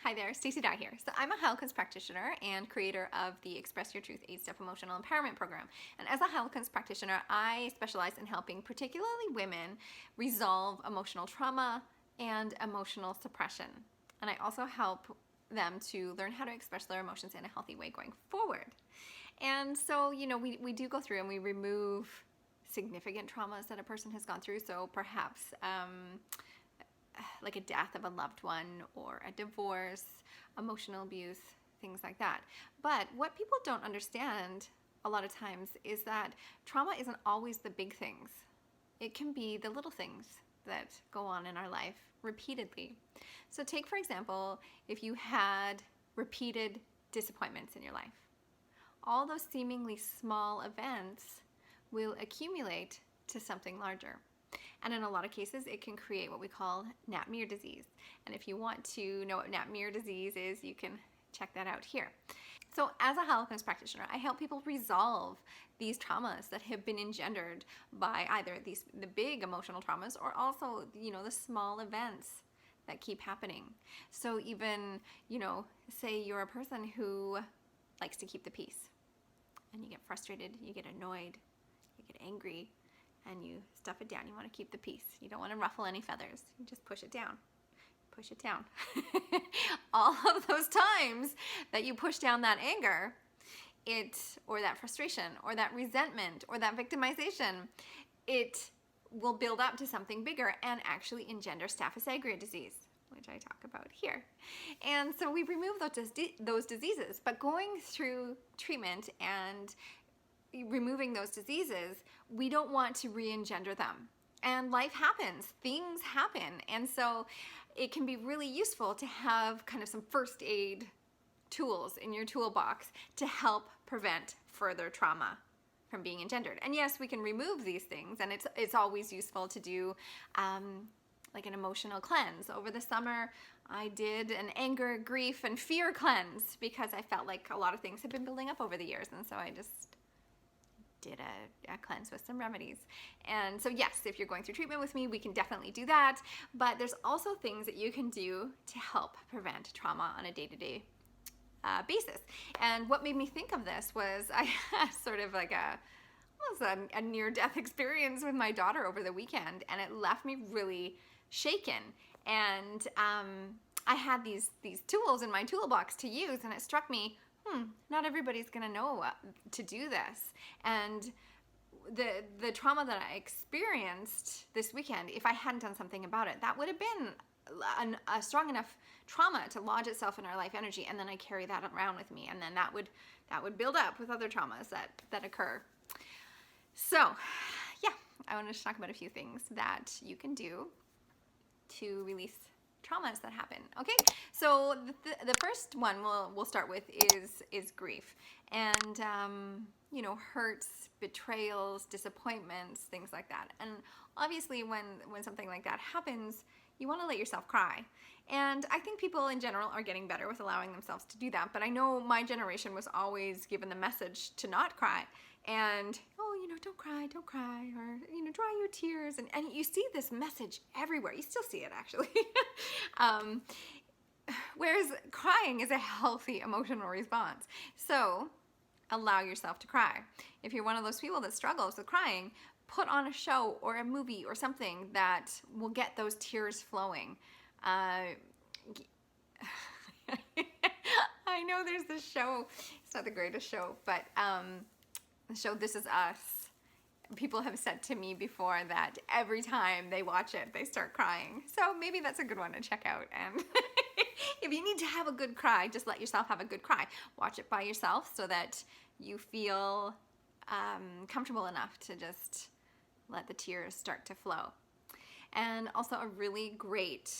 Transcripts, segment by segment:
Hi there, Stacey here. So I'm a Heilkunst practitioner and creator of the Express Your Truth 8-Step Emotional Empowerment Program. And as a Heilkunst practitioner, I specialize in helping particularly women resolve emotional trauma and emotional suppression. And I also help them to learn how to express their emotions in a healthy way going forward. And so, we do go through and we remove significant traumas that a person has gone through. So perhaps like a death of a loved one or a divorce, emotional abuse, things like that. But what people don't understand a lot of times is that trauma isn't always the big things. It can be the little things that go on in our life repeatedly. So take, for example, if you had repeated disappointments in your life. All those seemingly small events will accumulate to something larger. And in a lot of cases, it can create what we call Nat-mur disease. And if you want to know what Nat-mur disease is, you can check that out here. So as a Heilkunst practitioner, I help people resolve these traumas that have been engendered by either the big emotional traumas or also, the small events that keep happening. So even, say you're a person who likes to keep the peace and you get frustrated, you get annoyed, you get angry, and you stuff it down. You want to keep the peace. You don't want to ruffle any feathers. You just push it down. Push it down. All of those times that you push down that anger, or that frustration, or that resentment, or that victimization, it will build up to something bigger and actually engender Staph aureus disease, which I talk about here. And so we remove those diseases, but going through treatment and removing those diseases, we don't want to re-engender them. And life happens, things happen. And so it can be really useful to have kind of some first aid tools in your toolbox to help prevent further trauma from being engendered. And yes, we can remove these things, and it's always useful to do like an emotional cleanse. Over the summer, I did an anger, grief, and fear cleanse because I felt like a lot of things had been building up over the years. And so I just did a cleanse with some remedies. And so yes, if you're going through treatment with me, we can definitely do that. But there's also things that you can do to help prevent trauma on a day-to-day basis. And what made me think of this was I had sort of like a near-death experience with my daughter over the weekend, and it left me really shaken. And I had these tools in my toolbox to use, and it struck me, not everybody's going to know to do this. And the trauma that I experienced this weekend, if I hadn't done something about it, that would have been a strong enough trauma to lodge itself in our life energy, and then I carry that around with me, and then that would build up with other traumas that occur. So, yeah, I wanted to talk about a few things that you can do to release traumas that happen. Okay, so the first one we'll start with is grief, and hurts, betrayals, disappointments, things like that. And obviously, when something like that happens, you want to let yourself cry. And I think people in general are getting better with allowing themselves to do that. But I know my generation was always given the message to not cry. And, don't cry, or, dry your tears. And you see this message everywhere. You still see it, actually. Whereas crying is a healthy emotional response. So allow yourself to cry. If you're one of those people that struggles with crying, put on a show or a movie or something that will get those tears flowing. I know there's this show, it's not the greatest show, but the show This Is Us. People have said to me before that every time they watch it, they start crying. So maybe that's a good one to check out. And if you need to have a good cry, just let yourself have a good cry. Watch it by yourself so that you feel comfortable enough to just let the tears start to flow. And also a really great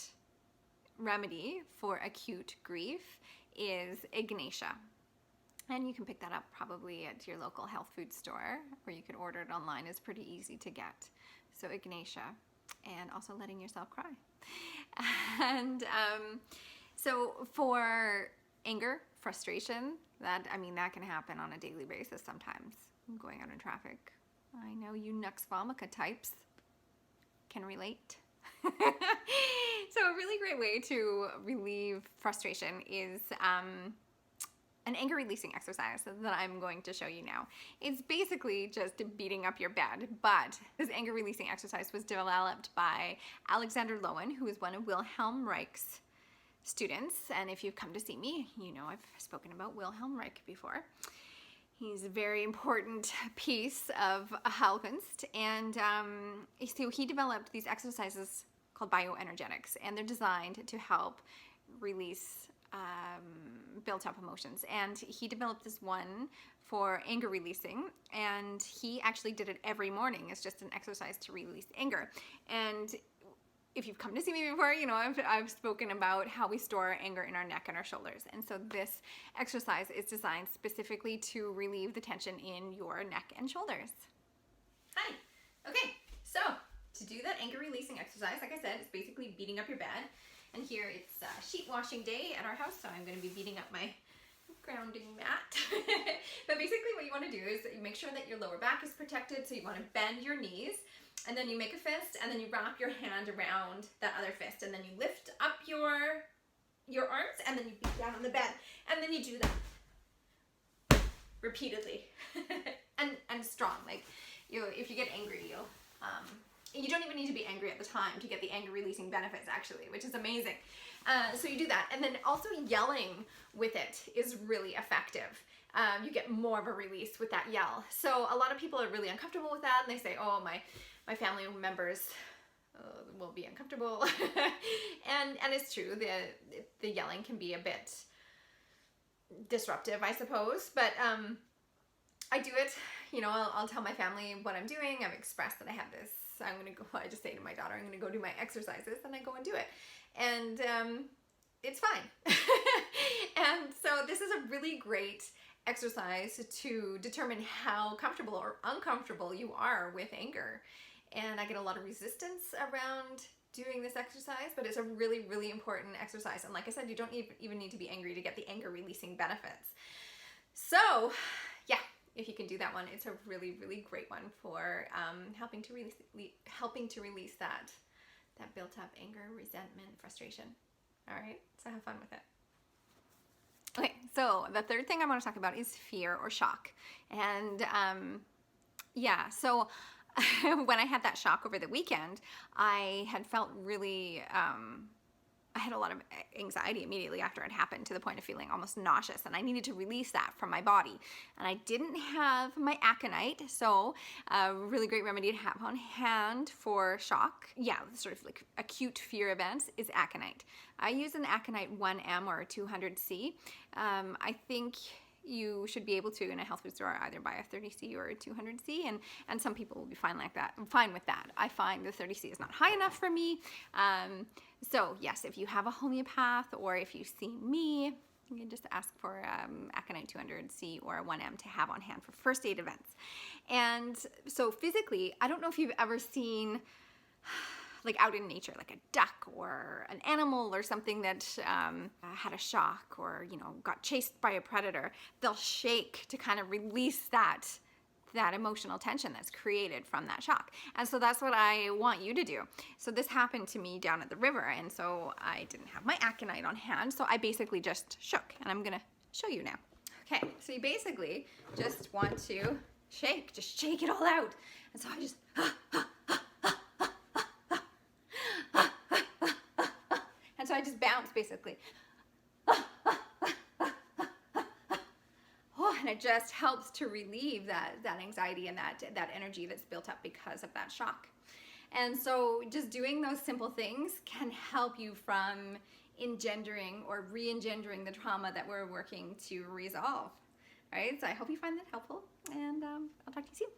remedy for acute grief is Ignatia. And you can pick that up probably at your local health food store, or you could order it online. It's pretty easy to get. So Ignatia, and also letting yourself cry. And so for anger, frustration, that can happen on a daily basis sometimes. Going out in traffic. I know you nux vomica types can relate. So a really great way to relieve frustration is an anger releasing exercise that I'm going to show you now. It's basically just beating up your bed, but this anger releasing exercise was developed by Alexander Lowen, who is one of Wilhelm Reich's students. And if you've come to see me, you know I've spoken about Wilhelm Reich before. He's a very important piece of Heilkunst, and so he developed these exercises called bioenergetics, and they're designed to help release built up emotions. And he developed this one for anger releasing, and he actually did it every morning. It's just an exercise to release anger. And if you've come to see me before, you know I've spoken about how we store anger in our neck and our shoulders. And so this exercise is designed specifically to relieve the tension in your neck and shoulders. Hi. Okay, so to do that anger releasing exercise, like I said, it's basically beating up your bed. And here it's sheet washing day at our house, so I'm going to be beating up my grounding mat. But basically what you want to do is you make sure that your lower back is protected, so you want to bend your knees, and then you make a fist, and then you wrap your hand around that other fist, and then you lift up your arms, and then you beat down on the bed, and then you do that repeatedly and strong. Like if you get angry, you don't even need to be angry at the time to get the anger releasing benefits, actually, which is amazing. So you do that, and then also yelling with it is really effective. You get more of a release with that yell. So a lot of people are really uncomfortable with that, and they say, oh, my family members will be uncomfortable. and it's true, the yelling can be a bit disruptive, I suppose, but I do it, you know, I'll tell my family what I'm doing. I've expressed that I have this, I just say to my daughter, I'm going to go do my exercises, and I go and do it. And it's fine. And so this is a really great exercise to determine how comfortable or uncomfortable you are with anger. And I get a lot of resistance around doing this exercise, but it's a really, really important exercise. And like I said, you don't even need to be angry to get the anger releasing benefits. So yeah, if you can do that one, it's a really, really great one for helping to release that built up anger, resentment, frustration. All right, so have fun with it. Okay, so the third thing I want to talk about is fear or shock. And yeah, so when I had that shock over the weekend, I had felt really, I had a lot of anxiety immediately after it happened, to the point of feeling almost nauseous, and I needed to release that from my body. And I didn't have my aconite, so a really great remedy to have on hand for shock, yeah, sort of like acute fear events, is aconite. I use an aconite 1M or 200C. I think you should be able to, in a health food store, either buy a 30C or a 200C, and some people will be fine with that. I find the 30C is not high enough for me. So yes, if you have a homeopath, or if you've seen me, you can just ask for aconite 200C or a 1M to have on hand for first aid events. And so physically, I don't know if you've ever seen, like out in nature, like a duck or an animal or something that had a shock, or, you know, got chased by a predator. They'll shake to kind of release that emotional tension that's created from that shock. And so that's what I want you to do. So this happened to me down at the river, and so I didn't have my aconite on hand, so I basically just shook, and I'm gonna show you now. Okay, so you basically just want to just shake it all out. And so I just and so I just bounce, basically. And it just helps to relieve that anxiety and that energy that's built up because of that shock. And so just doing those simple things can help you from engendering or re-engendering the trauma that we're working to resolve. All right, so I hope you find that helpful, and I'll talk to you soon.